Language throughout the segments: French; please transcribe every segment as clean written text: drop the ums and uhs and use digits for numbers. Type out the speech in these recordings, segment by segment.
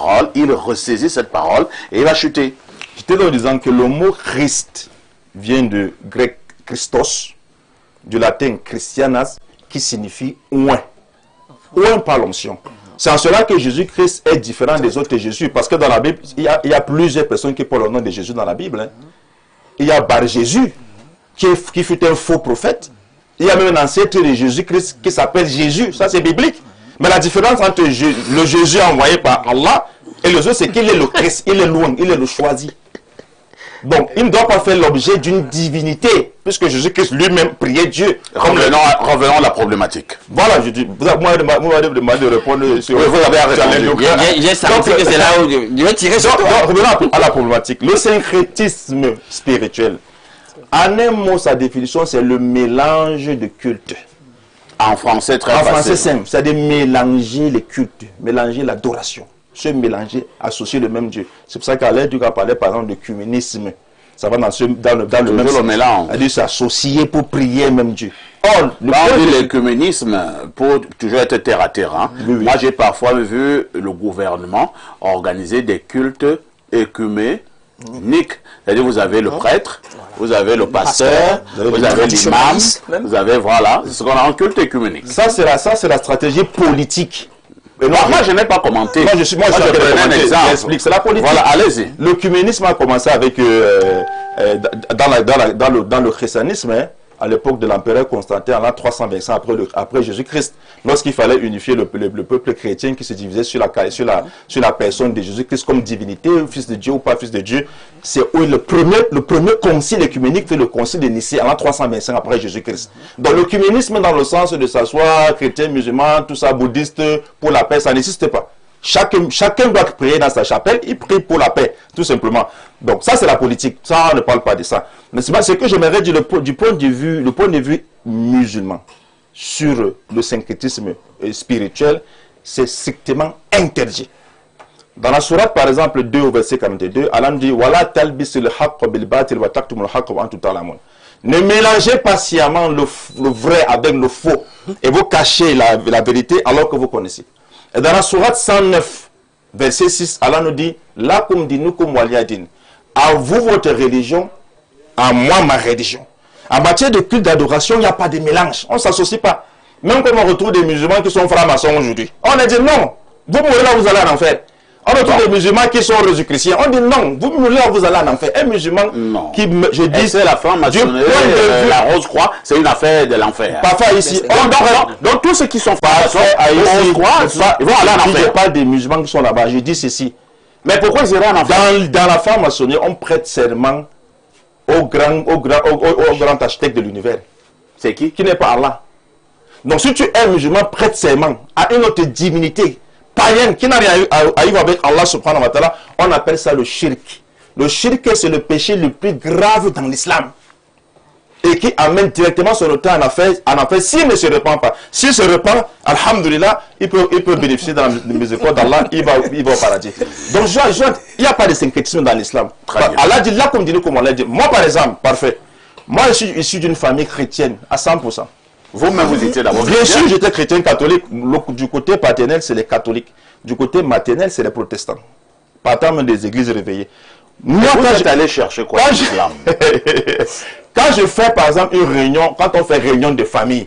parole, il ressaisit cette parole et il va chuter. Je te en disant que le mot Christ vient du grec Christos, du latin Christianas, qui signifie oint. Oint par l'onction. C'est en cela que Jésus-Christ est différent des autres Jésus, parce que dans la Bible, il y a plusieurs personnes qui portent le nom de Jésus dans la Bible. Hein. Il y a Bar-Jésus, qui fut un faux prophète. Il y a même un ancêtre de Jésus-Christ qui s'appelle Jésus. Ça, c'est biblique. Mais la différence entre le Jésus envoyé par Allah et le autre, c'est qu'il est le Christ, il est loin, il est le choisi. Donc, il ne doit pas faire l'objet d'une divinité, puisque Jésus-Christ lui-même priait Dieu. Revenons à la problématique. Voilà, je dis, vous m'avez demandé de répondre sur... Oui, vous avez répondu. J'ai senti que c'est là où je vais tirer sur toi. Revenons à la problématique. Le syncrétisme spirituel, en un mot, sa définition, c'est le mélange de cultes. En français, très facile. En français simple, c'est-à-dire mélanger les cultes, mélanger l'adoration. Se mélanger, associer le même Dieu. C'est pour ça qu'à l'aide du gars parlait par exemple de cuménisme. Ça va dans le même sens. Mélange. C'est-à-dire s'associer pour prier le même Dieu. Or, l'écuménisme, pour toujours être terre à terre, hein, oui. Moi j'ai parfois vu le gouvernement organiser des cultes écuméniques. C'est-à-dire vous avez le prêtre, vous avez le pasteur, vous avez l'imam, vous avez, voilà, c'est ce qu'on a en culte écuménique. Ça c'est la stratégie politique. Mais non, moi je n'ai pas commenté. Moi je prenais un exemple. C'est la politique. Voilà, allez-y. L'œcuménisme a commencé avec dans le christianisme, hein, à l'époque de l'empereur Constantin, en l'an 325 après Jésus-Christ, lorsqu'il fallait unifier le peuple chrétien qui se divisait sur la personne de Jésus-Christ comme divinité, fils de Dieu ou pas fils de Dieu. C'est où le premier concile œcuménique fait le concile de Nicée en l'an 325 après Jésus-Christ. Donc l'œcuménisme dans le sens de s'asseoir, chrétien, musulman, tout ça, bouddhiste, pour la paix, ça n'existe pas. Chacun doit prier dans sa chapelle, il prie pour la paix, tout simplement. Donc ça c'est la politique, ça on ne parle pas de ça. Mais ce que j'aimerais dire du point de vue musulman sur le syncrétisme spirituel, c'est strictement interdit. Dans la sourate par exemple 2 au verset 42, Allah dit Wala talbisul haqq bil batil wa taktumul haqq wa antum ta'lamun. Ne mélangez pas sciemment le vrai avec le faux et vous cachez la vérité alors que vous connaissez. Et dans la sourate 109, verset 6, Allah nous dit Lakum dinukum waliyadin. À vous votre religion, à moi ma religion. En matière de culte d'adoration, il n'y a pas de mélange. On ne s'associe pas. Même quand on retrouve des musulmans qui sont francs-maçons aujourd'hui, on a dit non, vous mourrez là, vous allez en enfer. On retrouve des musulmans qui sont chrétiens. On dit non, vous mourrez là, vous allez en enfer. Un musulman qui, je dis, c'est la franc-maçonnerie, la rose-croix, c'est une affaire de l'enfer. Parfois ici, donc tous ceux qui sont francs-maçons, ils vont aller en enfer. Je ne pas des musulmans qui sont là-bas, je dis ceci. Mais pourquoi ils iraient en enfer? Dans la franc-maçonnerie, on prête serment au grand architecte de l'univers. C'est qui? Qui n'est pas Allah. Donc si tu es un musulman, prête serment à une autre divinité païenne qui n'a rien à vivre avec Allah subhanahu wa ta'ala, on appelle ça le shirk. Le shirk, c'est le péché le plus grave dans l'islam. Et qui amène directement son auteur en affaire s'il ne se repent pas. S'il se repent, alhamdulillah, il peut bénéficier dans la miséricorde d'Allah, il va au paradis. Donc, il n'y a pas de syncrétisme dans l'islam. Allah dit là, comme dit nous, comme on l'a dit. Moi, par exemple, parfait. Moi, je suis issu d'une famille chrétienne à 100%. Vous-même, vous étiez d'abord bien sûr, j'étais chrétien catholique. Du côté paternel, c'est les catholiques. Du côté maternel, c'est les protestants. Partant même des églises réveillées. Moi, quand j'étais allé chercher quoi l'islam? Quand je fais par exemple une réunion, quand on fait réunion de famille,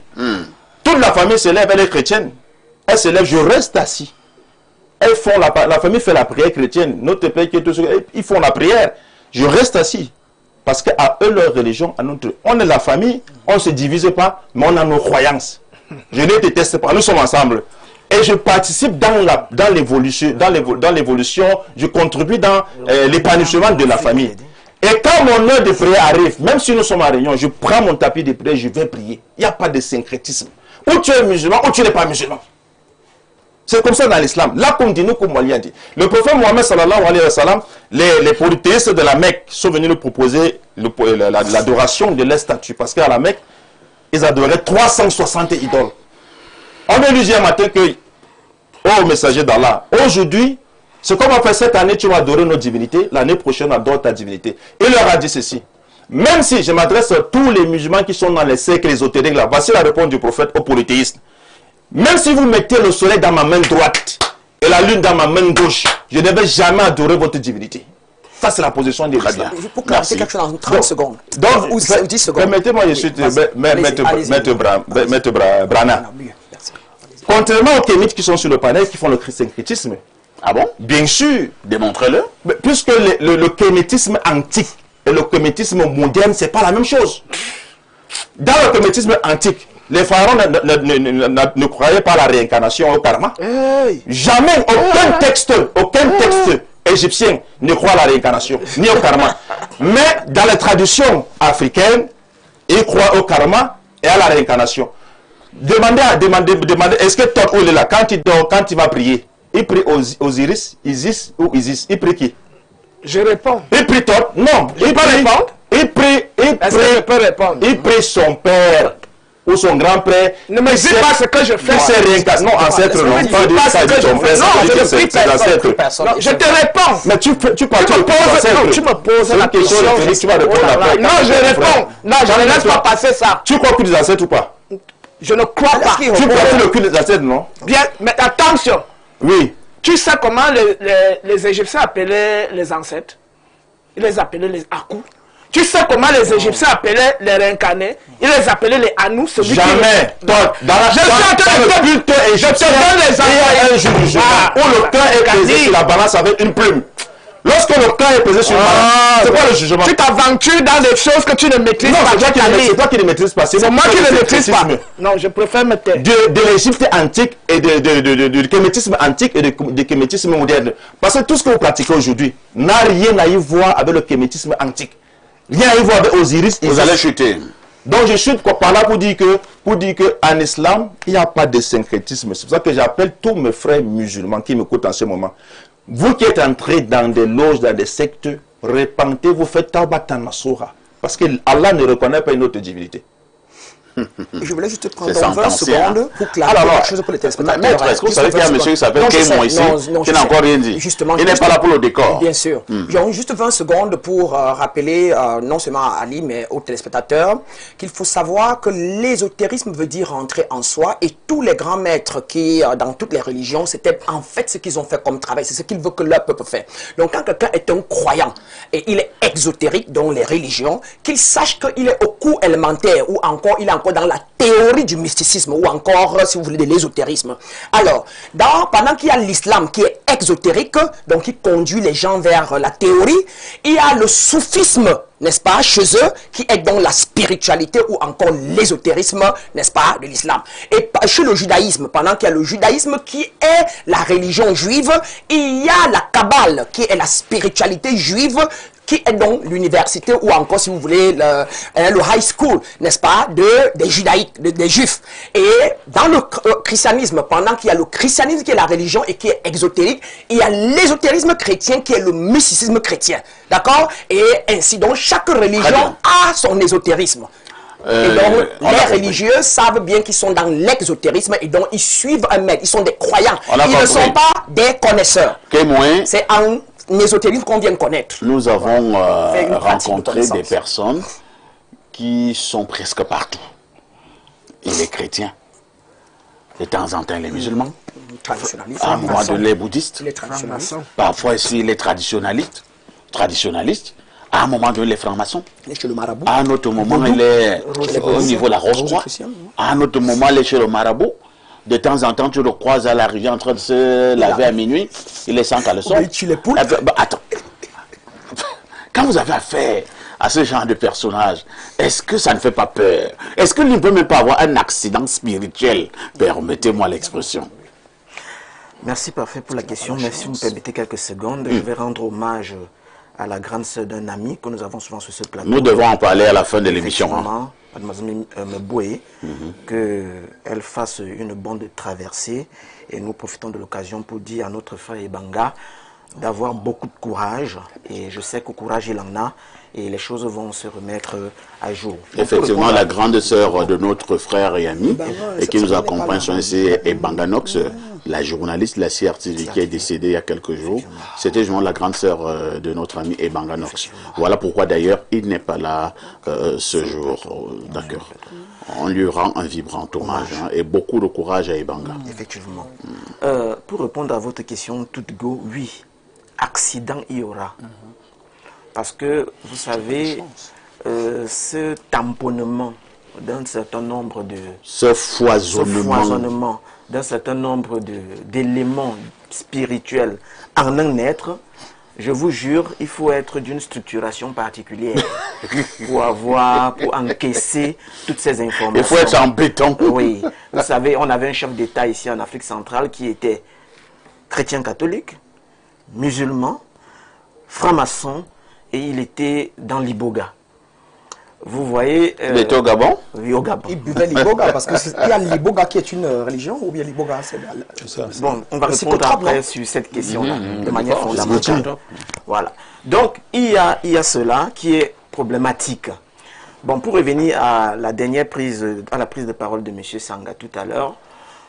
toute la famille se lève, elle est chrétienne. Elle se lève, je reste assis. Elles font la famille fait la prière chrétienne. Notre père qui est tout seul, ils font la prière. Je reste assis. Parce qu'à eux, leur religion, à notre, on est la famille, on ne se divise pas, mais on a nos croyances. Je ne déteste pas, nous sommes ensemble. Et je participe dans l'évolution, je contribue dans l'épanouissement de la famille. Et quand mon heure de prière arrive, même si nous sommes en réunion, je prends mon tapis de prière, je vais prier. Il n'y a pas de syncrétisme. Ou tu es musulman, ou tu n'es pas musulman. C'est comme ça dans l'islam. Là, comme dit nous, comme on l'a dit. Le prophète Mohammed sallallahu alayhi wa sallam, les polythéistes de la Mecque sont venus nous proposer l'adoration de leurs statues. Parce qu'à la Mecque, ils adoraient 360 idoles. On a lu hier matin que, oh messager d'Allah, aujourd'hui, ce qu'on va faire cette année, tu vas adorer nos divinités, l'année prochaine, adore ta divinité. Il leur a dit ceci. Même si je m'adresse à tous les musulmans qui sont dans les cercles ésotériques, là, voici la réponse du prophète aux polythéistes. Même si vous mettez le soleil dans ma main droite et la lune dans ma main gauche, je ne vais jamais adorer votre divinité. Ça, c'est la position de l'islam. Il faut clarifier quelque chose en 30 secondes. Donc, Ou 10 secondes. permettez-moi, je suis Maître Brana. Contrairement aux kémites qui sont sur le panel, qui font le syncrétisme. Ah bon? Bien sûr. Démontrez-le. Puisque le kémétisme antique et le kémétisme moderne, c'est pas la même chose. Dans le kémétisme antique, les pharaons ne croyaient pas à la réincarnation, au karma. Jamais, aucun texte égyptien ne croit à la réincarnation, ni au karma. Mais dans les traditions africaines, ils croient au karma et à la réincarnation. Demandez, est-ce que Thoth, il est là, quand il dort, quand il va prier, il prie Osiris, Isis ou Isis, il prie qui? Je réponds. Il prie Thoth? Non. Il peut répondre? Il prie son père ou son grand-père. Ne me dis pas ce que je fais. Non, ancêtre, non. Pas ce que je fais. Non, c'est personne. Je te réponds. Mais tu me poses la question. Tu vas répondre après. Non, je réponds. Non, je ne laisse pas passer ça. Tu crois que des ancêtres ou pas? Je ne crois pas. Tu crois que le culte des ancêtres, non? Bien, mais attention. Oui. Tu sais comment les Égyptiens appelaient les ancêtres? Ils les appelaient les Akou. Tu sais comment les Égyptiens appelaient les réincarnés? Ils les appelaient les Anou. Jamais. Dans le culte égyptien, il y a un jour du jugement où le cœur est pesé sur la balance avec une plume. Lorsque le cœur est pesé sur la balance, c'est quoi le jugement? Tu t'aventures dans des choses que tu ne maîtrises pas. C'est toi qui ne maîtrises pas. C'est moi qui ne maîtrise pas. Non, je préfère me taire. De l'Égypte antique et du kémétisme antique et du kémétisme moderne. Parce que tout ce que vous pratiquez aujourd'hui n'a rien à y voir avec le kémétisme antique. Rien à y voir avec Osiris. Vous allez chuter. Donc je chute par là pour dire que en islam, il n'y a pas de syncrétisme. C'est pour ça que j'appelle tous mes frères musulmans qui m'écoutent en ce moment. Vous qui êtes entrés dans des loges, dans des sectes, repentez-vous, faites Tawbat Nasuha. Parce que Allah ne reconnaît pas une autre divinité. Je voulais juste prendre 20 secondes pour clarifier quelque chose pour les téléspectateurs. Maître, est-ce que vous savez qu'il y a un monsieur qui s'appelle Kémo ici, qui n'a encore rien dit? Justement, il n'est pas là pour le décor. Bien sûr. J'ai juste 20 secondes pour rappeler, non seulement à Ali, mais aux téléspectateurs, qu'il faut savoir que l'ésotérisme veut dire rentrer en soi, et tous les grands maîtres qui, dans toutes les religions, c'était en fait ce qu'ils ont fait comme travail, c'est ce qu'ils veulent que leur peuple fait. Donc quand quelqu'un est un croyant, et il est exotérique dans les religions, qu'il sache qu'il est au cours élémentaire, ou encore il est encore dans la théorie du mysticisme, ou encore, si vous voulez, de l'ésotérisme. Alors, pendant qu'il y a l'islam qui est exotérique, donc qui conduit les gens vers la théorie, il y a le soufisme, n'est-ce pas, chez eux, qui est dans la spiritualité, ou encore l'ésotérisme, n'est-ce pas, de l'islam. Et chez le judaïsme, pendant qu'il y a le judaïsme qui est la religion juive, il y a la Kabbale, qui est la spiritualité juive, qui est donc l'université, ou encore, si vous voulez, le high school, n'est-ce pas, des judaïques, des juifs. Et dans le christianisme, pendant qu'il y a le christianisme qui est la religion et qui est exotérique, il y a l'ésotérisme chrétien qui est le mysticisme chrétien. D'accord? Et ainsi, donc, chaque religion a son ésotérisme. Et donc, les religieux savent bien qu'ils sont dans l'exotérisme, et donc ils suivent un maître, ils sont des croyants. Ils ne sont pas des connaisseurs. C'est un ésotérisme qu'on vient de connaître. Nous avons rencontré des personnes qui sont presque partout. Et les chrétiens, de temps en temps les musulmans, à un moment donné les bouddhistes, parfois aussi les traditionalistes, à un moment donné les francs-maçons, à un autre moment les au niveau de la Roche-Croix, à un autre moment les chez le marabout. De temps en temps, tu le croises à la rivière en train de se laver à minuit, il est sans caleçon. Attends. Quand vous avez affaire à ce genre de personnage, est-ce que ça ne fait pas peur? Est-ce qu'il ne peut même pas avoir un accident spirituel? Permettez-moi l'expression. Merci parfait pour la question. Mais si vous me permettez quelques secondes, je vais rendre hommage à la grande sœur d'un ami que nous avons souvent sur ce plateau. Nous devons en parler à la fin de l'émission. Mademoiselle Mboué, qu'elle fasse une bonne traversée, et nous profitons de l'occasion pour dire à notre frère Ebanga d'avoir beaucoup de courage, et je sais que courage il en a, et les choses vont se remettre à jour. Effectivement, la grande sœur de notre frère et ami, et qui nous accompagne, c'est Ebanga Nox, la journaliste, la CRTV qui est décédée il y a quelques jours. C'était justement la grande sœur de notre ami Ebanga Nox. Voilà pourquoi d'ailleurs il n'est pas là ce jour. D'accord. On lui rend un vibrant hommage hein, et beaucoup de courage à Ebanga. Effectivement. Pour répondre à votre question, toute go, oui, accident il y aura. Parce que, vous savez, ce tamponnement d'un certain nombre de... Ce foisonnement d'un certain nombre d'éléments spirituels en un être, je vous jure, il faut être d'une structuration particulière pour encaisser toutes ces informations. Il faut être en béton. Oui. Vous savez, on avait un chef d'État ici en Afrique centrale qui était chrétien catholique, musulman, franc-maçon, et il était dans l'Iboga. Vous voyez... Il était au Gabon? Oui, au Gabon. Il buvait l'Iboga, parce qu'il y a l'Iboga qui est une religion, ou bien l'Iboga, c'est... Bon, on va répondre après sur cette question-là, de manière fondamentale. Voilà. Donc, il y a cela qui est problématique. Bon, pour revenir à la dernière prise de parole de M. Sanga tout à l'heure,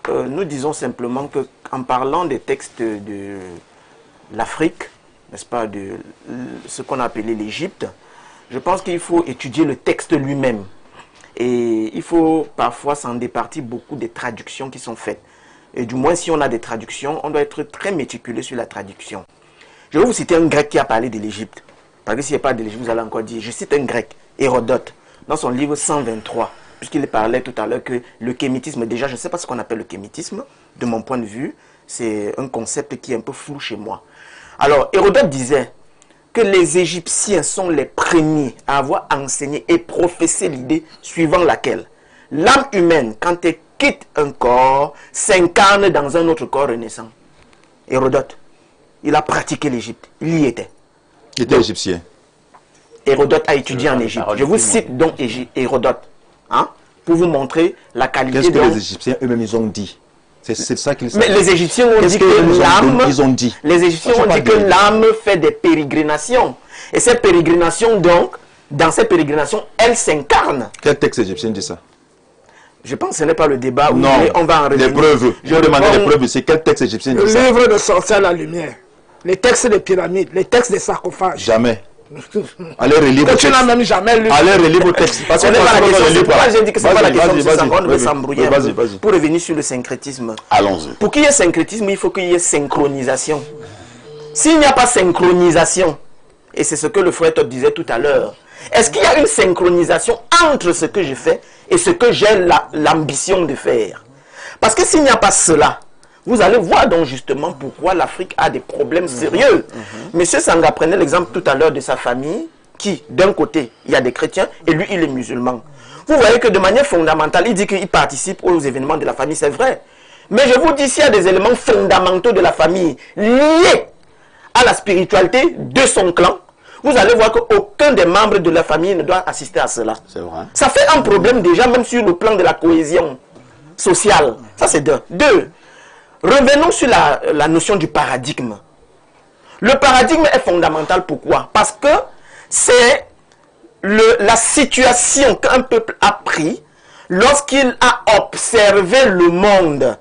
nous disons simplement qu'en parlant des textes de l'Afrique, n'est-ce pas, de ce qu'on a appelé l'Égypte, je pense qu'il faut étudier le texte lui-même. Et il faut parfois s'en départir beaucoup des traductions qui sont faites. Et du moins, si on a des traductions, on doit être très méticuleux sur la traduction. Je vais vous citer un grec qui a parlé de l'Égypte. Parce que s'il n'y a pas de l'Égypte, vous allez encore dire, je cite un grec, Hérodote, dans son livre 123, puisqu'il parlait tout à l'heure que le kémitisme, déjà, je ne sais pas ce qu'on appelle le kémitisme, de mon point de vue, c'est un concept qui est un peu flou chez moi. Alors, Hérodote disait que les Égyptiens sont les premiers à avoir enseigné et professé l'idée suivant laquelle l'âme humaine, quand elle quitte un corps, s'incarne dans un autre corps renaissant. Hérodote, il a pratiqué l'Égypte, il y était. Il était égyptien. Hérodote a étudié en Égypte. Je vous cite donc Hérodote, hein, pour vous montrer la qualité de... Qu'est-ce que les Égyptiens eux-mêmes ils ont dit? C'est ça qu'ils savent. Mais les Égyptiens ont dit que l'âme... Ils ont dit. Les Égyptiens ont dit que l'âme fait des pérégrinations. Et ces pérégrinations, donc, dans ces pérégrinations, elle s'incarne. Quel texte égyptien dit ça? Je pense que ce n'est pas le débat où non, on va en revenir. Les preuves. Je vais demander les preuves. C'est quel texte égyptien dit ça? Le livre de sorcier à la lumière. Les textes des pyramides. Les textes des sarcophages. Jamais. Allez relire vos textes. Tu n'as même jamais lu. Allez relire vos textes. Parce que c'est pourquoi j'ai dit que ce n'est pas la question de ce on devait s'embrouiller. Vas-y. Pour revenir sur le syncrétisme. Allons-y. Pour qu'il y ait syncrétisme, il faut qu'il y ait synchronisation. S'il n'y a pas synchronisation, et c'est ce que le frère Top disait tout à l'heure, est-ce qu'il y a une synchronisation entre ce que je fais et ce que j'ai l'ambition de faire? Parce que s'il n'y a pas cela, vous allez voir donc justement pourquoi l'Afrique a des problèmes sérieux. Monsieur Sanga prenait l'exemple tout à l'heure de sa famille, qui, d'un côté, il y a des chrétiens, et lui, il est musulman. Vous voyez que de manière fondamentale, il dit qu'il participe aux événements de la famille, c'est vrai. Mais je vous dis, s'il y a des éléments fondamentaux de la famille liés à la spiritualité de son clan, vous allez voir qu'aucun des membres de la famille ne doit assister à cela. C'est vrai. Ça fait un problème déjà, même sur le plan de la cohésion sociale. Ça, c'est deux. Deux, revenons sur la notion du paradigme. Le paradigme est fondamental. Pourquoi? Parce que c'est la situation qu'un peuple a pris lorsqu'il a observé le monde.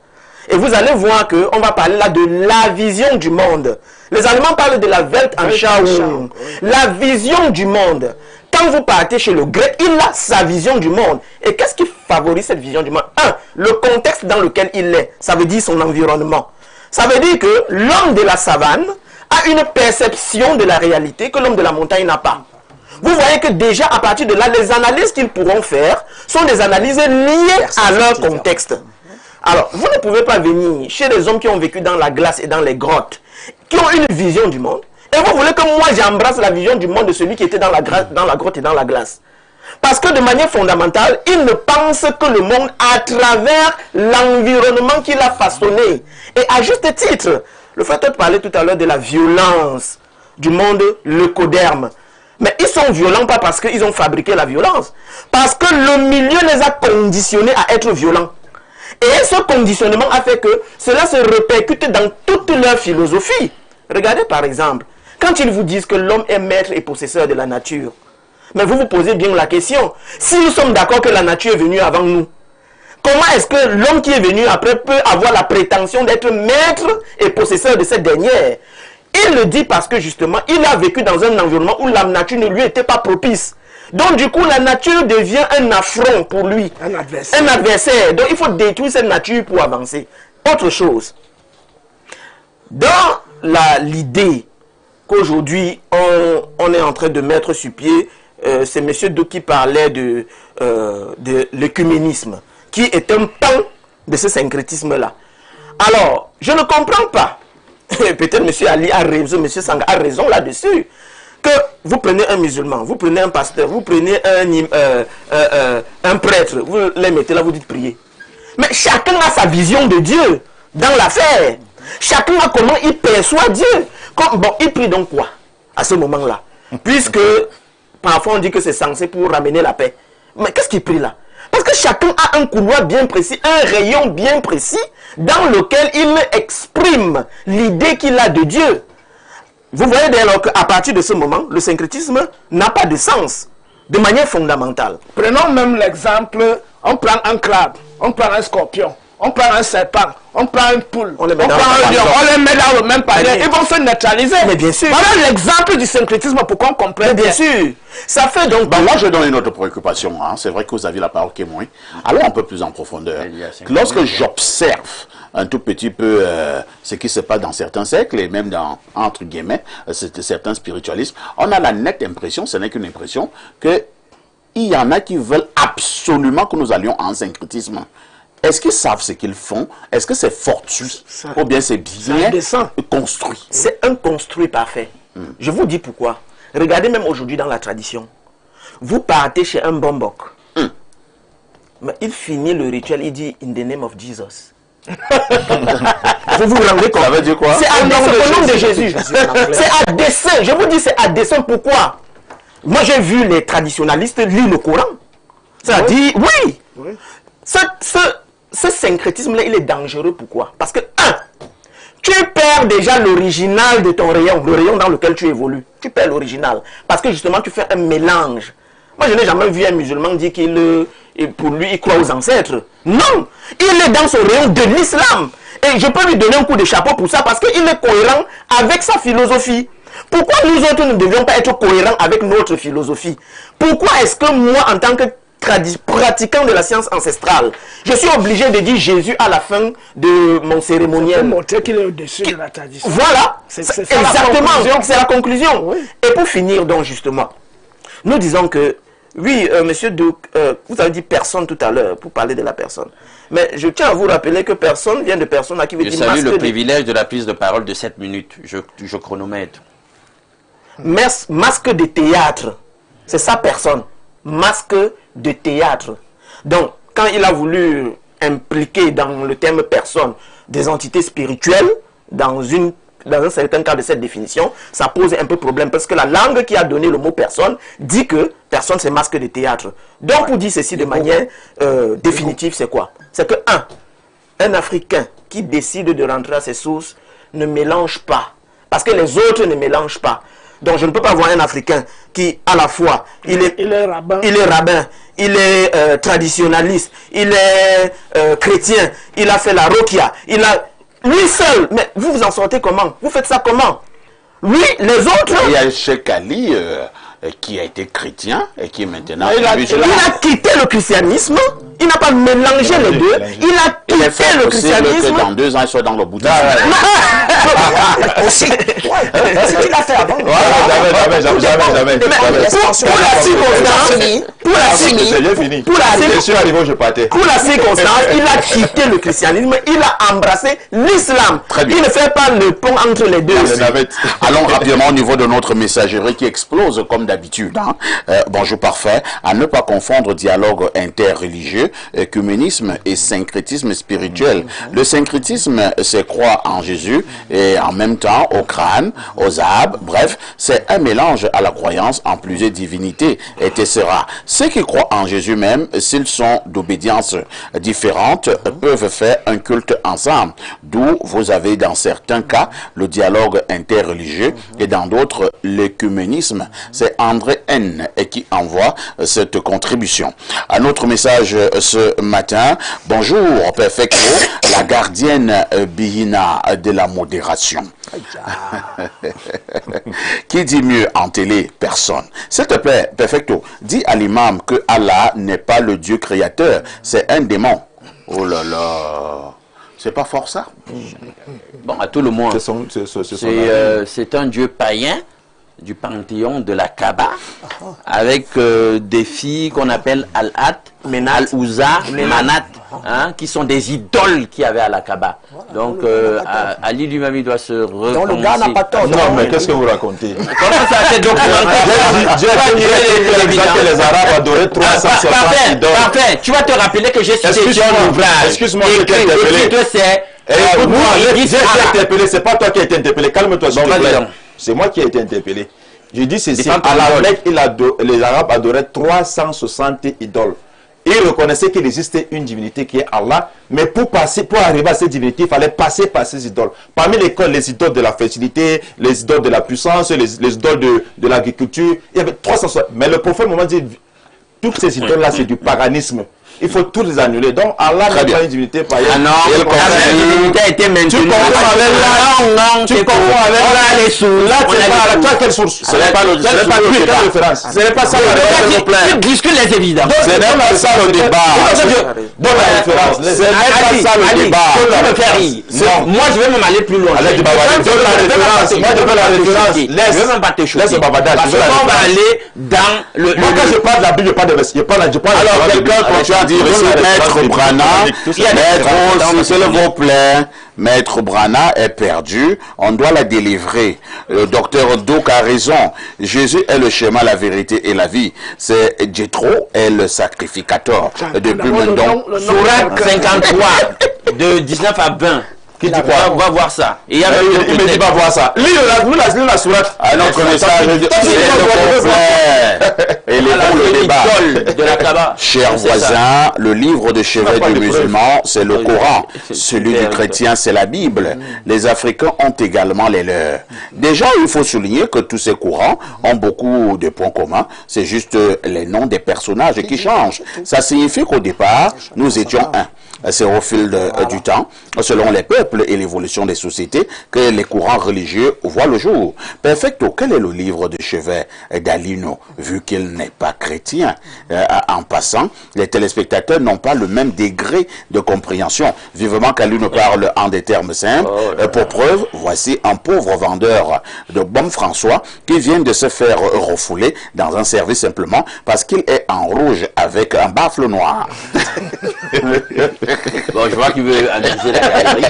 Et vous allez voir qu'on va parler là de la vision du monde. Les Allemands parlent de la Weltanschauung, la vision du monde. Quand vous partez chez le grec, il a sa vision du monde. Et qu'est-ce qui favorise cette vision du monde? Un, le contexte dans lequel il est. Ça veut dire son environnement. Ça veut dire que l'homme de la savane a une perception de la réalité que l'homme de la montagne n'a pas. Vous voyez que déjà à partir de là, les analyses qu'ils pourront faire sont des analyses liées à leur contexte. Alors, vous ne pouvez pas venir chez les hommes qui ont vécu dans la glace et dans les grottes, qui ont une vision du monde, et vous voulez que moi j'embrasse la vision du monde de celui qui était dans la grotte et dans la glace. Parce que de manière fondamentale, il ne pense que le monde à travers l'environnement qu'il a façonné. Et à juste titre, le frère parlait tout à l'heure de la violence du monde leucoderme. Mais ils sont violents pas parce qu'ils ont fabriqué la violence, parce que le milieu les a conditionnés à être violents. Et ce conditionnement a fait que cela se répercute dans toute leur philosophie. Regardez par exemple, quand ils vous disent que l'homme est maître et possesseur de la nature, mais vous vous posez bien la question, si nous sommes d'accord que la nature est venue avant nous, comment est-ce que l'homme qui est venu après peut avoir la prétention d'être maître et possesseur de cette dernière? Il le dit parce que justement, il a vécu dans un environnement où la nature ne lui était pas propice. Donc du coup, la nature devient un affront pour lui. Un adversaire. Un adversaire. Donc il faut détruire cette nature pour avancer. Autre chose. Dans l'idée qu'aujourd'hui on est en train de mettre sur pied, c'est M. Do qui parlait de l'écuménisme, qui est un pan de ce syncrétisme-là. Alors, je ne comprends pas. Peut-être M. Ali a raison, M. Sanga a raison là-dessus. Que vous prenez un musulman, vous prenez un pasteur, vous prenez un prêtre, vous les mettez là, vous dites prier. Mais chacun a sa vision de Dieu dans l'affaire. Chacun a comment il perçoit Dieu. Bon, il prie donc quoi à ce moment-là? Puisque parfois on dit que c'est censé pour ramener la paix. Mais qu'est-ce qu'il prie là? Parce que chacun a un couloir bien précis, un rayon bien précis dans lequel il exprime l'idée qu'il a de Dieu. Vous voyez dès lors qu'à partir de ce moment, le syncrétisme n'a pas de sens de manière fondamentale. Prenons même l'exemple, on prend un crabe, on prend un scorpion, on prend un serpent, on prend une poule, on prend un lion, on les met dans le même panier, ils vont se neutraliser. Mais bien sûr. Voilà l'exemple du syncrétisme pour qu'on comprenne. Bien sûr. Ça fait donc... moi, je donne une autre préoccupation. Hein. C'est vrai que vous avez la parole qui est moins. Allons un peu plus en profondeur. Lorsque j'observe un tout petit peu ce qui se passe dans certains siècles, et même dans, entre guillemets, certains spiritualismes, on a la nette impression, ce n'est qu'une impression, qu'il y en a qui veulent absolument que nous allions en syncrétisme. Est-ce qu'ils savent ce qu'ils font? Est-ce que c'est fortuit? Ou bien c'est bien construit? C'est un construit parfait. Je vous dis pourquoi. Regardez même aujourd'hui dans la tradition. Vous partez chez un bombok. Mais il finit le rituel, il dit « In the name of Jesus ». Vous vous rendez compte? Ça veut dire quoi? C'est au nom de Jésus. C'est à dessein. Je vous dis c'est à dessein. Pourquoi? Moi j'ai vu les traditionalistes lire le Coran. Ça dit oui. Ce syncrétisme-là, il est dangereux. Pourquoi? Parce que, tu perds déjà l'original de ton rayon, le rayon dans lequel tu évolues. Tu perds l'original. Parce que justement, tu fais un mélange. Moi, je n'ai jamais vu un musulman dire pour lui, il croit aux ancêtres. Non! Il est dans son rayon de l'islam. Et je peux lui donner un coup de chapeau pour ça parce qu'il est cohérent avec sa philosophie. Pourquoi nous autres ne devions pas être cohérents avec notre philosophie? Pourquoi est-ce que moi, en tant que pratiquant de la science ancestrale, je suis obligé de dire Jésus à la fin de mon cérémoniel? Pour montrer qu'il est au-dessus de la tradition. Voilà, exactement, c'est la conclusion. Oui. Et pour finir donc justement, nous disons que, oui, monsieur Duc, vous avez dit personne tout à l'heure pour parler de la personne. Mais je tiens à vous rappeler que personne vient de personne à qui veut dire masque. Je salue le privilège de la prise de parole de 7 minutes. Je chronomètre. Masque de théâtre, c'est sa personne. Masque de théâtre. Donc, quand il a voulu impliquer dans le terme personne des entités spirituelles, dans un certain cas de cette définition, ça pose un peu problème parce que la langue qui a donné le mot personne dit que personne c'est masque de théâtre. Donc, pour dire ceci de manière définitive, c'est quoi? C'est que, un Africain qui décide de rentrer à ses sources ne mélange pas. Parce que les autres ne mélangent pas. Donc je ne peux pas voir un Africain qui, à la fois, il est rabbin, il est traditionnaliste, il est chrétien, il a fait la roquia, lui seul. Mais vous vous en sortez comment? Vous faites ça comment? Lui, les autres... Il y a Cheikh Ali qui a été chrétien et qui est maintenant... Il a quitté le christianisme, il n'a pas mélangé les deux, il a quitté le christianisme... que dans 2 ans, il soit dans le bouddhisme. Aussi. C'est qu'il a fait avant. Jamais. Pour la circonstance, il a quitté le christianisme, il a embrassé l'islam. Il ne fait pas le pont entre les deux. Allons rapidement au niveau de notre messagerie qui explose comme d'habitude. Bonjour parfait. À ne pas confondre dialogue interreligieux, œcuménisme et syncrétisme spirituel. Le syncrétisme, c'est croire en Jésus et en même temps au crâne, aux arbres, bref, c'est un mélange à la croyance en plusieurs divinités, etc. Ceux qui croient en Jésus même, s'ils sont d'obédience différentes, peuvent faire un culte ensemble. D'où vous avez dans certains cas le dialogue interreligieux et dans d'autres l'œcuménisme. C'est André N qui envoie cette contribution. À notre message ce matin, bonjour Perfecto, la gardienne Bihina de la modération. Qui dit mieux en télé? Personne. S'il te plaît, Perfecto, dis à l'imam que Allah n'est pas le Dieu créateur, c'est un démon. Oh là là, c'est pas fort ça? Bon, à tout le monde, c'est un Dieu païen du panthéon de la Kaaba, avec des filles qu'on appelle Al-At, Al-Ouza, Manat, hein, qui sont des idoles qu'il y avait à la Kaaba. Donc, Ali lui-même, il doit se reconnaître. Donc, le gars n'a pas tort. Non, mais qu'est-ce que vous racontez? Comment ça, c'est donc que les Arabes adoraient 360 idoles. Parfait, tu vas te rappeler que j'ai cité un ouvrage. Excuse-moi, je t'ai interpellé. Écoute-moi, j'ai été interpellé, c'est pas toi qui as été interpellé. Calme-toi, s'il te plaît. C'est moi qui ai été interpellé. Je dis ceci, à la Mecque, les Arabes adoraient 360 idoles. Ils reconnaissaient qu'il existait une divinité qui est Allah, mais pour arriver à cette divinité, il fallait passer par ces idoles. Parmi les idoles de la fertilité, les idoles de la puissance, les idoles de l'agriculture, il y avait 360. Mais le prophète Mohammed dit, toutes ces idoles-là, c'est du paganisme. Il faut tous les annuler. Donc Allah n'a pas une divinité païenne. Ah non, la divinité a été maintenue. Tu confonds avec tu confonds avec les sources. Là, c'est pas quelle source? Ce n'est pas le référence. Ce n'est pas ça le débat. Tu discutes les évidences. Ce n'est pas ça le débat. Donne la référence. Ce n'est pas ça le débat. Tu me fais rire. Moi, je vais même aller plus loin. Donne la référence. Moi, je veux la référence. Je vais même pas te choquer. Laisse le babadage. Parce qu'on va aller dans le... Moi, quand je parle de la Bible, je parle de verset. Alors, quelqu'un continue à dire ici, Maître Brana, s'il vous plaît, Maître Brana est perdu, on doit la délivrer. Le docteur Douk a raison. Jésus est le chemin, la vérité et la vie. C'est Jétro est le sacrificateur. Depuis maintenant. Sourate 53, de 19 à 20. Qui dit quoi? Va voir ça. Et il me dit pas voir ça. Lis la sourate. À notre message, et le débat de la Kaaba. Chers voisins, le livre de chevet du musulman, c'est le Coran. Celui du chrétien, c'est la Bible. Les Africains ont également les leurs. Déjà, il faut souligner que tous ces courants ont beaucoup de points communs. C'est juste les noms des personnages qui changent. Ça signifie qu'au départ, nous étions un. C'est au fil du temps, selon les peuples et l'évolution des sociétés, que les courants religieux voient le jour. Perfecto, quel est le livre de chevet d'Alino, vu qu'il n'est pas chrétien? En passant, les téléspectateurs n'ont pas le même degré de compréhension. Vivement qu'Alino parle en des termes simples. Pour preuve, voici un pauvre vendeur de Bon François qui vient de se faire refouler dans un service simplement parce qu'il est en rouge avec un baffle noir. Bon, je vois qu'il veut analyser la galerie.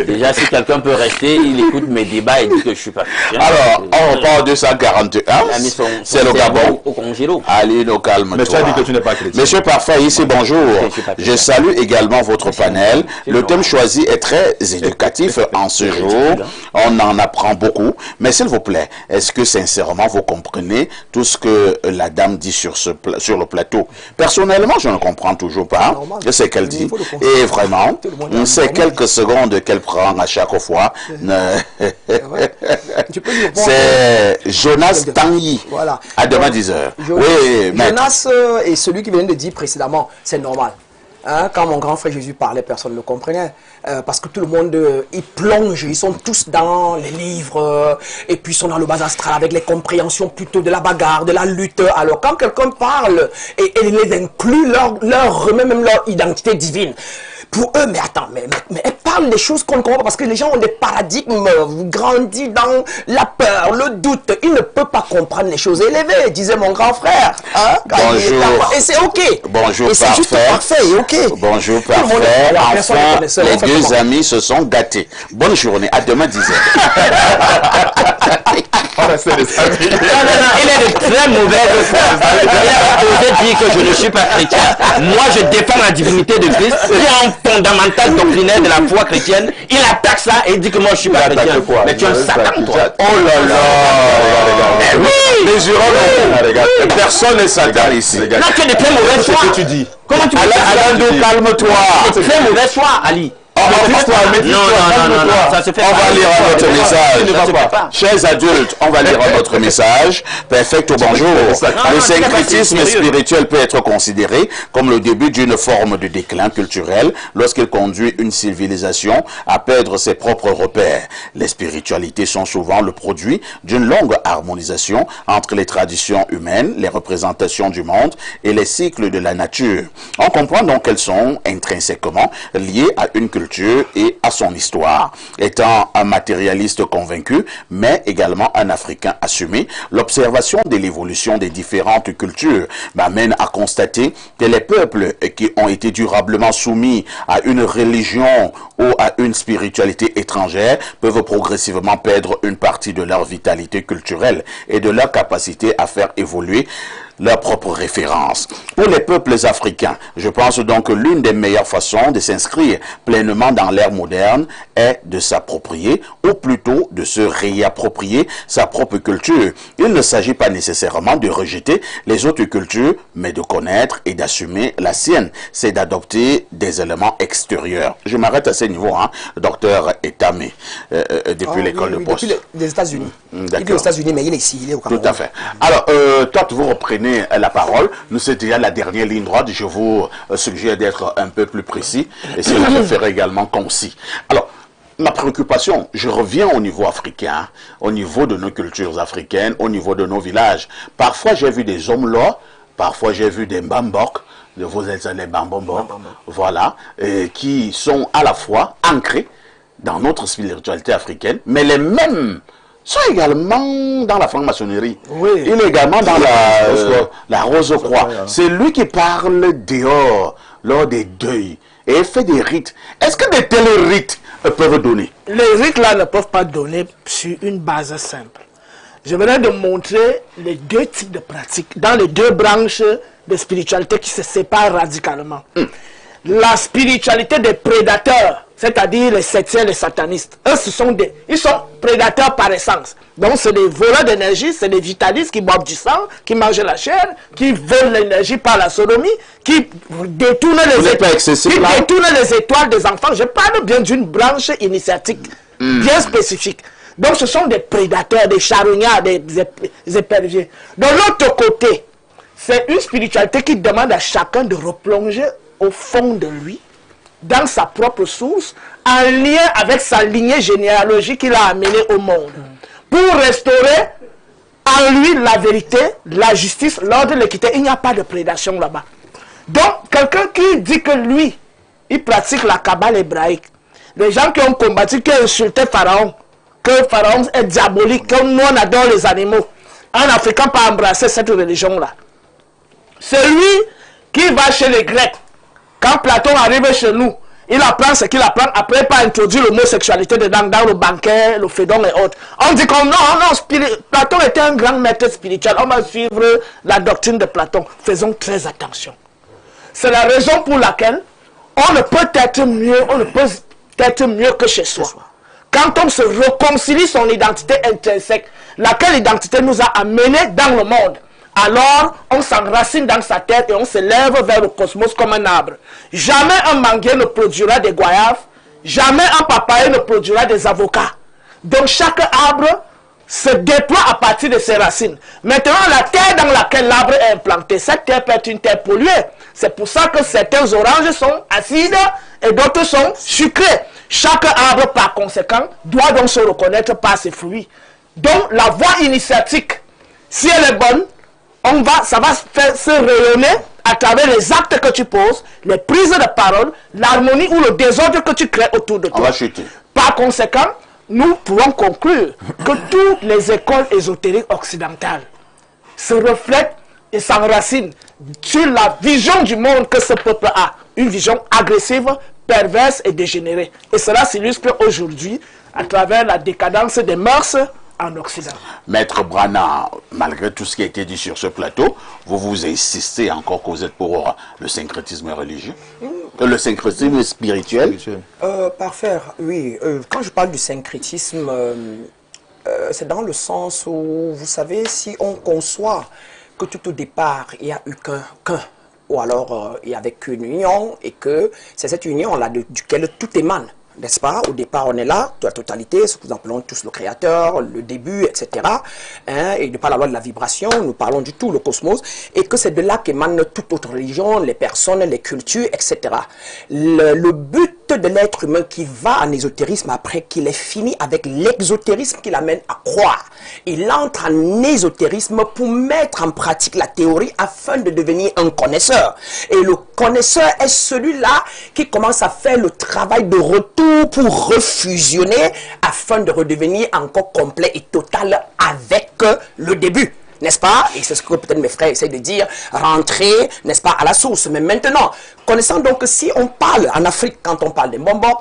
Déjà, si quelqu'un peut rester, il écoute mes débats et dit que je suis pas chrétien. Alors, on parle de 241. C'est le Gabon. Au congélo. Allez, nous calme-toi. Mais tu as dit que tu n'es pas chrétien. Monsieur Parfait, ici, bonjour. Je salue également votre panel. Le thème choisi est très éducatif en ce jour. On en apprend beaucoup. Mais s'il vous plaît, est-ce que sincèrement vous comprenez tout ce que la dame dit sur le plateau? Personnellement, je ne comprends toujours pas ce qu'elle dit. Et vraiment, c'est quelques secondes qu'elle prend à chaque fois. C'est Jonas Tanguy. Voilà. À demain 10h. Oui, Jonas est celui qui vient de dire précédemment, c'est normal. Hein, quand mon grand frère Jésus parlait, personne ne le comprenait. Parce que tout le monde, ils plongent, ils sont tous dans les livres, et puis ils sont dans le bas astral avec les compréhensions plutôt de la bagarre, de la lutte. Alors quand quelqu'un parle, et les inclut, leur remet même leur identité divine. Pour eux, mais attends, mais elle parle des choses qu'on ne comprend pas parce que les gens ont des paradigmes, grandis dans la peur, le doute. Ils ne peuvent pas comprendre les choses élevées, disait mon grand frère. Hein, bonjour. Et c'est ok. Bonjour, et c'est juste parfait et ok. Bonjour, parfait. Enfin, les deux amis se sont gâtés. Bonne journée. À demain 10h. Il est de très mauvaise foi. Il a osé dire que je ne suis pas chrétien. Moi, je défends la divinité de Christ. Il est un fondamental doctrinaire de la foi chrétienne. Il attaque ça et il dit que moi, je ne suis pas chrétien. Mais tu es un satan, toi. Oh là là. Mais oui. Mesurons-le. Personne n'est satan ici. Là, tu es de très mauvaise foi. Qu'est-ce que tu dis? Comment tu peux Alain, calme-toi. Tu es de très mauvaise foi, Ali. Oh, ça se fait on pas. va lire votre Ça message. se fait pas. Chers adultes, on va lire votre message. Perfecto, bonjour. Le syncrétisme spirituel peut être considéré comme le début d'une forme de déclin culturel lorsqu'il conduit une civilisation à perdre ses propres repères. Les spiritualités sont souvent le produit d'une longue harmonisation entre les traditions humaines, les représentations du monde et les cycles de la nature. On comprend donc qu'elles sont intrinsèquement liées à une culture et à son histoire. Étant un matérialiste convaincu, mais également un Africain assumé, l'observation de l'évolution des différentes cultures m'amène à constater que les peuples qui ont été durablement soumis à une religion ou à une spiritualité étrangère peuvent progressivement perdre une partie de leur vitalité culturelle et de leur capacité à faire évoluer leur propre référence. Pour les peuples africains, je pense donc que l'une des meilleures façons de s'inscrire pleinement dans l'ère moderne est de s'approprier, ou plutôt de se réapproprier sa propre culture. Il ne s'agit pas nécessairement de rejeter les autres cultures, mais de connaître et d'assumer la sienne. C'est d'adopter des éléments extérieurs. Je m'arrête à ce niveau, hein, docteur Etamé, depuis l'école de poste. Depuis les États-Unis. Il est aux États-Unis, mais il est ici, il est au Cameroun. Tout à fait. Alors, toi, vous reprenez la parole. Nous, c'est déjà la dernière ligne droite. Je vous suggère d'être un peu plus précis et si vous préférez également concis. Alors, ma préoccupation, je reviens au niveau africain, au niveau de nos cultures africaines, au niveau de nos villages. Parfois, j'ai vu des hommes là, parfois, j'ai vu des mbambok, vous êtes les bambombok, voilà, qui sont à la fois ancrés dans notre spiritualité africaine, mais les mêmes sont également dans la franc-maçonnerie. Oui. Il est également dans la Rose-Croix. C'est lui qui parle dehors, lors des deuils, et fait des rites. Est-ce que de tels rites peuvent donner? Les rites là ne peuvent pas donner sur une base simple. Je venais de montrer les deux types de pratiques, dans les deux branches de spiritualité qui se séparent radicalement. La spiritualité des prédateurs, c'est-à-dire les septièmes, les satanistes, eux, ils sont prédateurs par essence. Donc, c'est des voleurs d'énergie, c'est des vitalistes qui boivent du sang, qui mangent la chair, qui veulent l'énergie par la sodomie, qui détournent les étoiles des enfants. Je parle bien d'une branche initiatique bien spécifique. Donc, ce sont des prédateurs, des charognards, des éperviers. De l'autre côté, c'est une spiritualité qui demande à chacun de replonger au fond de lui, dans sa propre source, en lien avec sa lignée généalogique qu'il a amenée au monde, pour restaurer en lui la vérité, la justice, l'ordre, l'équité. Il n'y a pas de prédation là-bas. Donc, quelqu'un qui dit que lui, il pratique la Kabbale hébraïque, les gens qui ont combattu, qui ont insulté Pharaon, que Pharaon est diabolique, que nous on adore les animaux, un Africain pas embrasser cette religion-là. Celui qui va chez les Grecs, quand Platon arrive chez nous, il apprend ce qu'il apprend, après pas introduire l'homosexualité dedans, dans le banquet, le fédon et autres. On dit que non, Platon était un grand maître spirituel, on va suivre la doctrine de Platon. Faisons très attention. C'est la raison pour laquelle on ne peut être mieux que chez soi. Quand on se réconcilie son identité intrinsèque, laquelle identité nous a amenés dans le monde, alors on s'enracine dans sa terre et on se lève vers le cosmos comme un arbre. Jamais un manguier ne produira des goyaves, jamais un papaye ne produira des avocats. Donc chaque arbre se déploie à partir de ses racines. Maintenant, la terre dans laquelle l'arbre est implanté, cette terre peut être une terre polluée. C'est pour ça que certains oranges sont acides et d'autres sont sucrés. Chaque arbre, par conséquent, doit donc se reconnaître par ses fruits. Donc la voie initiatique, si elle est bonne, ça va se rayonner à travers les actes que tu poses, les prises de parole, l'harmonie ou le désordre que tu crées autour de toi. On va chuter. Par conséquent, nous pouvons conclure que toutes les écoles ésotériques occidentales se reflètent et s'enracinent sur la vision du monde que ce peuple a. Une vision agressive, perverse et dégénérée. Et cela s'illustre aujourd'hui à travers la décadence des mœurs en Occident. Maître Brana, malgré tout ce qui a été dit sur ce plateau, vous insistez encore que vous êtes pour le syncrétisme religieux, le syncrétisme spirituel. Parfait, oui. Quand je parle du syncrétisme, c'est dans le sens où, vous savez, si on conçoit que tout au départ, il n'y a eu qu'un, ou alors il n'y avait qu'une union, et que c'est cette union-là duquel tout émane. n'est-ce pas? Au départ, on est là, la totalité, ce que nous appelons tous le créateur, le début, etc. Hein, et de par la loi de la vibration, nous parlons du tout, le cosmos, et que c'est de là qu'émane toute autre religion, les personnes, les cultures, etc. Le but de l'être humain qui va en ésotérisme après qu'il est fini avec l'exotérisme qui l'amène à croire. Il entre en ésotérisme pour mettre en pratique la théorie afin de devenir un connaisseur. Et le connaisseur est celui-là qui commence à faire le travail de retour pour refusionner afin de redevenir encore complet et total avec le début. N'est-ce pas? Et c'est ce que peut-être mes frères essaient de dire, rentrer, n'est-ce pas, à la source. Mais maintenant, connaissant donc que si on parle en Afrique, quand on parle des bonbons,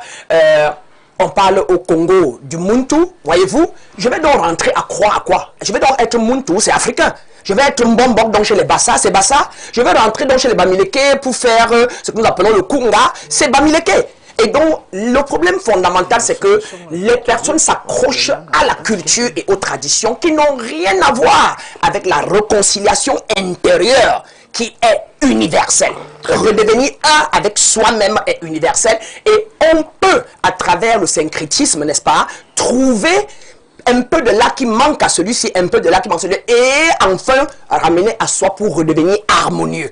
on parle au Congo du Muntu, voyez-vous, je vais donc rentrer à croire à quoi? Je vais donc être Muntu, c'est africain. Je vais être Mbombo, donc chez les Bassa, c'est Bassa. Je vais rentrer donc chez les Bamileke pour faire ce que nous appelons le Kunga, c'est Bamileke. Et donc, le problème fondamental, c'est que les personnes s'accrochent à la culture et aux traditions qui n'ont rien à voir avec la réconciliation intérieure qui est universelle. Redevenir un avec soi-même est universel. Et on peut, à travers le syncrétisme, n'est-ce pas, trouver un peu de là qui manque à celui-ci, un peu de là qui manque à celui-ci, et enfin ramener à soi pour redevenir harmonieux.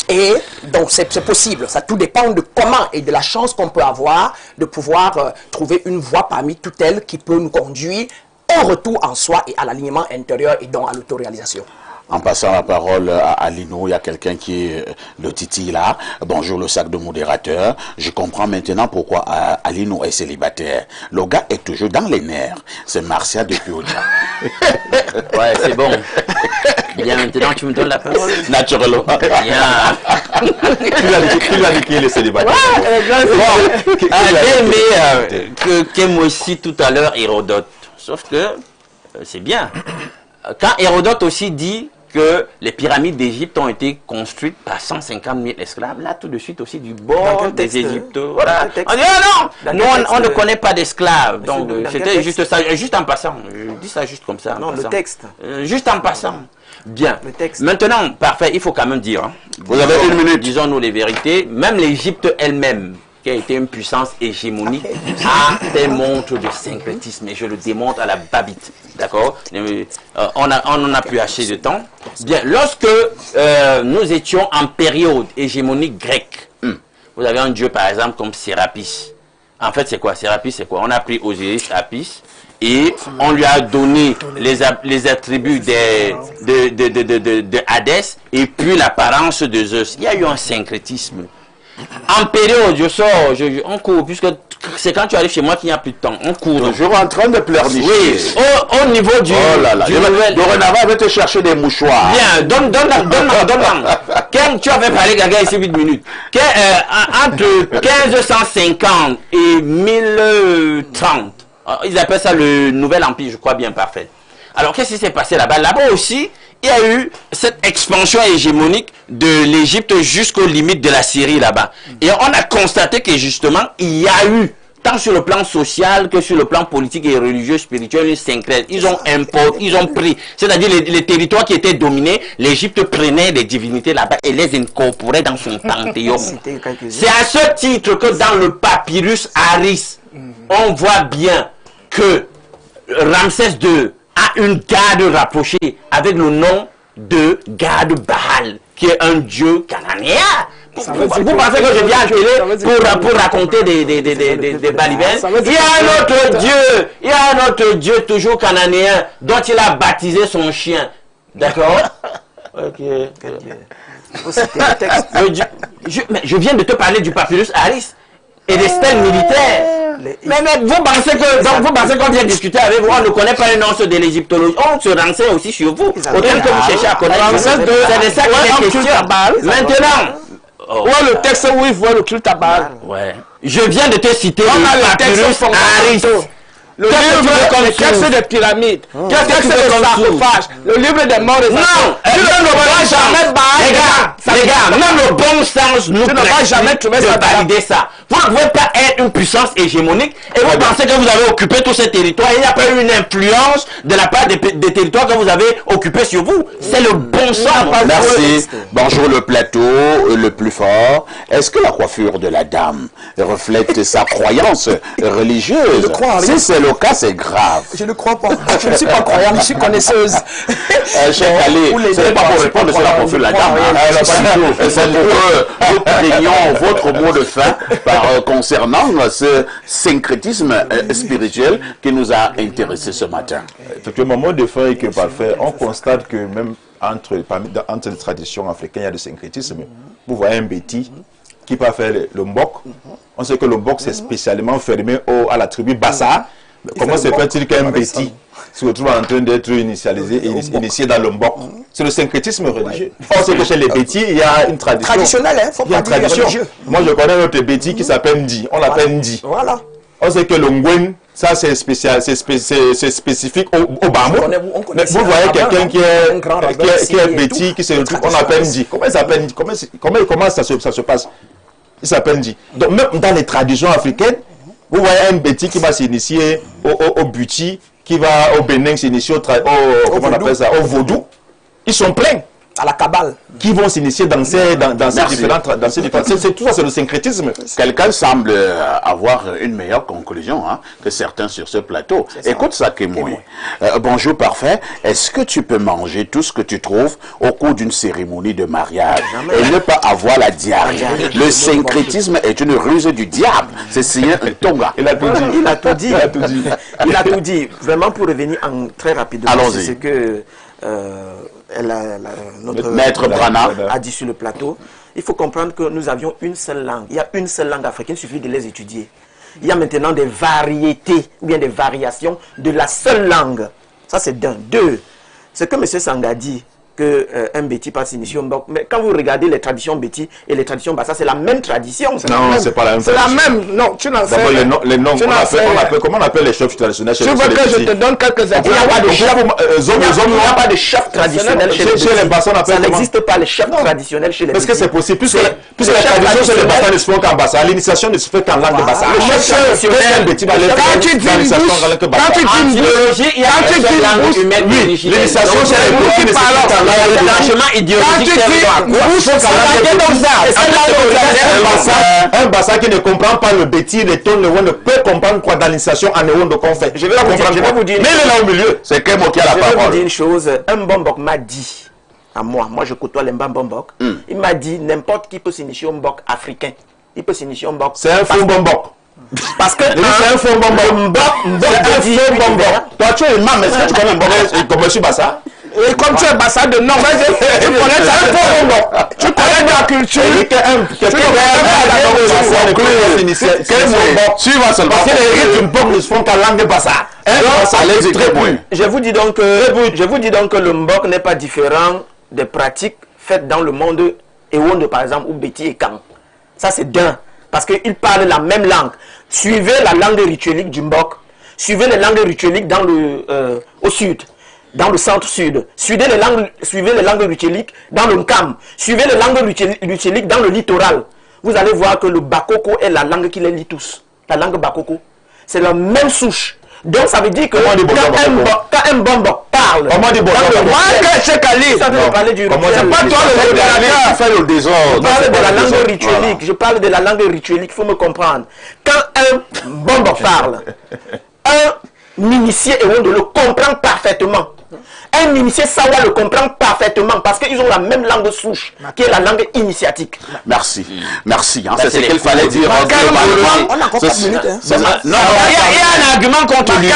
Et donc c'est possible, ça tout dépend de comment et de la chance qu'on peut avoir de pouvoir trouver une voie parmi toutes elles qui peut nous conduire au retour en soi et à l'alignement intérieur et donc à l'autoréalisation. En passant la parole à Alinou, il y a quelqu'un qui est le Titi là. Bonjour le sac de modérateur. Je comprends maintenant pourquoi Alinou est célibataire. Le gars est toujours dans les nerfs. C'est Marcia depuis Oja. Ouais, c'est bon. Bien, maintenant tu me donnes la parole. Naturellement. Bien. Tu lui as dit qu'il est le célibataire. Ouais, j'ai aimé qu'aime aussi tout à l'heure Hérodote. Sauf que c'est bien. Quand Hérodote aussi dit que les pyramides d'Égypte ont été construites par 150 000 esclaves, là tout de suite aussi du bord des Égyptiens. Voilà. On dit non, nous on ne connaît pas d'esclaves. Donc c'était juste ça, juste en passant. Je dis ça juste comme ça. Non, le texte. Juste en passant. Bien. Le texte. Maintenant, parfait, il faut quand même dire. Hein, vous avez une minute. Disons-nous les vérités. Même l'Égypte elle-même, qui a été une puissance hégémonique, a des montres de syncrétisme. Et je le démontre à la babite. D'accord? On en a plus assez de temps. Bien, lorsque nous étions en période hégémonique grecque, vous avez un dieu par exemple comme Sérapis. En fait, c'est quoi? Sérapis, c'est quoi? On a pris Osiris, Apis, et on lui a donné les attributs de Hadès et puis l'apparence de Zeus. Il y a eu un syncrétisme. En période, on court, puisque c'est quand tu arrives chez moi qu'il n'y a plus de temps. On court. Toujours en train de pleurnicher. Oui, au niveau du... Oh là là, dorénavant, je vais te chercher des mouchoirs. Bien, donne-moi. Quand tu avais parlé, Gaga, ici 8 minutes. Entre 1550 et 1030, ils appellent ça le Nouvel Empire, je crois bien, parfait. Alors, qu'est-ce qui s'est passé là-bas? Là-bas aussi, il y a eu cette expansion hégémonique de l'Égypte jusqu'aux limites de la Syrie là-bas. Et on a constaté que justement, il y a eu, tant sur le plan social que sur le plan politique et religieux, spirituel, une syncrète. Ils ont importé, ils ont pris, c'est-à-dire les territoires qui étaient dominés, l'Égypte prenait des divinités là-bas et les incorporait dans son panthéon. C'est à ce titre que dans le papyrus Harris, on voit bien que Ramsès II a une garde rapprochée avec le nom de garde Baal, qui est un dieu cananéen. Vous pensez que je viens appeler pour raconter des balibènes? Il y a un autre dieu toujours cananéen dont il a baptisé son chien. D'accord? Ok. Je viens de te parler du papyrus Harris et des stèles militaires. Mais vous pensez qu'on vient discuter avec vous, on ne connaît pas les noms de l'égyptologie. On se renseigne aussi sur vous. Autant que vous cherchez à connaître. C'est de ça qu'il est question. Maintenant, le texte où il voit le culte à Baal. Ouais. Je viens de te citer le papyrus Harris. le livre des textes des pyramides, le texte des sarcophages, le livre des morts et des non, tu ne vas jamais les gars, même le bon sens nous vas jamais trouver ça valider ça. Vous ne pouvez pas être une puissance hégémonique et vous pensez que vous avez occupé tous ces territoires et il n'y a pas eu une influence de la part des territoires que vous avez occupés sur vous. C'est le bon sens. Merci. Bonjour le plateau, le plus fort. Est-ce que la coiffure de la dame reflète sa croyance religieuse? Si c'est le cas, c'est grave. Je ne crois pas. Je ne suis pas croyante, je suis connaisseuse. Cher Ali, ce n'est pas pour répondre sur la coiffure de la dame. C'est pour que nous prenions votre mot de fin concernant ce syncrétisme spirituel qui nous a intéressés ce matin. Effectivement, mon mot de fin est que parfait. On constate que même entre les traditions africaines, il y a le syncrétisme. Vous voyez un Béti qui peut faire le mbok. On sait que le mbok, c'est spécialement fermé à la tribu Bassa. Comment se fait-il qu'un Béti se retrouve en train d'être initié dans le mbok? C'est le syncrétisme religieux. On sait que chez les Bétis, il y a une tradition. Traditionnelle, hein? Faut il y a une tradition. Moi, je connais notre Béti qui s'appelle Ndi. On l'appelle Ndi. Voilà. On sait que le Ngwen, ça c'est spécial, c'est spécifique au Bamou. Mais vous voyez quelqu'un qui est Béti, qui se retrouve, on l'appelle Ndi. Comment il s'appelle? Comment ça se passe? Il s'appelle Ndi. Donc même dans les traditions africaines, vous voyez un Béti qui va s'initier au Buti, qui va au Bénin s'initier au vaudou. Ils sont pleins. À la Kabbale. Qui vont s'initier dans ces différentes... Tout ça, c'est le syncrétisme. Quelqu'un semble avoir une meilleure conclusion que certains sur ce plateau. Écoute ça, Kemoui. Bonjour, parfait. Est-ce que tu peux manger tout ce que tu trouves au cours d'une cérémonie de mariage et ne pas avoir la diarrhée? Le syncrétisme est une ruse du diable. C'est signé un Tonga. Il a tout dit. Il a tout dit. Il a tout dit. Vraiment, pour revenir très rapidement, c'est ce que... notre maître Brana a dit sur le plateau. Il faut comprendre que nous avions une seule langue. Il y a une seule langue africaine, il suffit de les étudier. Il y a maintenant des variétés ou bien des variations de la seule langue. Ça, c'est d'un. Deux, ce que M. Sanga dit, qu'un Béti passe initié au mbok. Mais quand vous regardez les traditions Béti et les traditions Bassa, c'est la même tradition. Non, c'est pas la même tradition. C'est la même. Non, tu n'en sais pas. Les noms, comment on appelle les chefs traditionnels chez les Bétis? Tu veux que je te donne quelques exemples? Il n'y a pas de chef traditionnel chez les Bassans. Ça n'existe pas, les chefs traditionnels chez les Bétis. Est-ce que c'est possible? Puisque la tradition chez les Bassans ne se fait qu'en Bassa. L'initiation ne se fait qu'en langue de Bassa. Quand tu dis une bouche, l'initiation chez les Bétis ne se fait qu'en l'arrangement idéologique. Un Bassa qui ne comprend pas le Béti, les tons, ne peut comprendre quoi dans l'initiation en Ewondo qu'on fait. Je vais vous dire. Mais il est là au milieu. C'est Kemo qui a la parole. Je vais vous dire une chose. Un Bombok m'a dit à moi je côtoie les Bombok. Il m'a dit n'importe qui peut s'initier au Mbok africain. Il peut s'initier au Mbok. C'est un faux Bombok. Parce que c'est un faux Bombok. Toi tu es imam, est-ce que tu connais un Bombok comme monsieur Bassa? Et comme tu es Bassa de Nord, tu connais ça un faux Bombok. Tu connais la culture. Parce que les rites du Mbok ne se font qu'en langue de Bassa. Je vous dis donc que le Mbok n'est pas différent des pratiques faites dans le monde Ewondo par exemple, ou Béti et Kang. Ça c'est d'un. Parce qu'ils parlent la même langue. Suivez la langue rituelique du Mbok. Suivez les langues ritueliques au sud. Dans le centre-sud. Suivez les langues ritueliques dans le Nkam. Suivez les langues ritueliques dans le littoral. Vous allez voir que le Bakoko est la langue qui les lit tous. La langue Bakoko. C'est la même souche. Donc ça veut dire que quand un Bombok parle, comment dit Bombok? C'est pas toi le modérateur qui fait le désordre. Je parle de la langue rituelique. Je parle de la langue rituelique, il faut me comprendre. Quand un Bombok parle, un initié Ewondo le comprend parfaitement. Un initié Sawa le comprend parfaitement parce qu'ils ont la même langue souche qui est la langue initiatique. Merci. Merci. C'est ce qu'il fallait dire. On a encore 4 minutes. Non, il y a un argument contre lui. Nous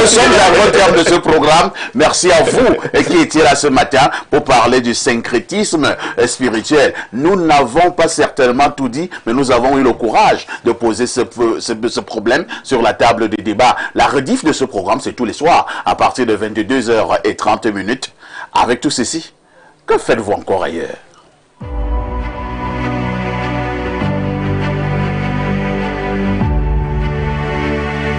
sommes arrivés au terme de ce programme. Merci à vous qui étiez là ce matin pour parler du syncrétisme spirituel. Nous n'avons pas certainement tout dit, mais nous avons eu le courage de poser ce problème sur la table des débats. La rediff de ce programme, c'est tous les soirs, à partir de 22h30, avec tout ceci. Que faites-vous encore ailleurs?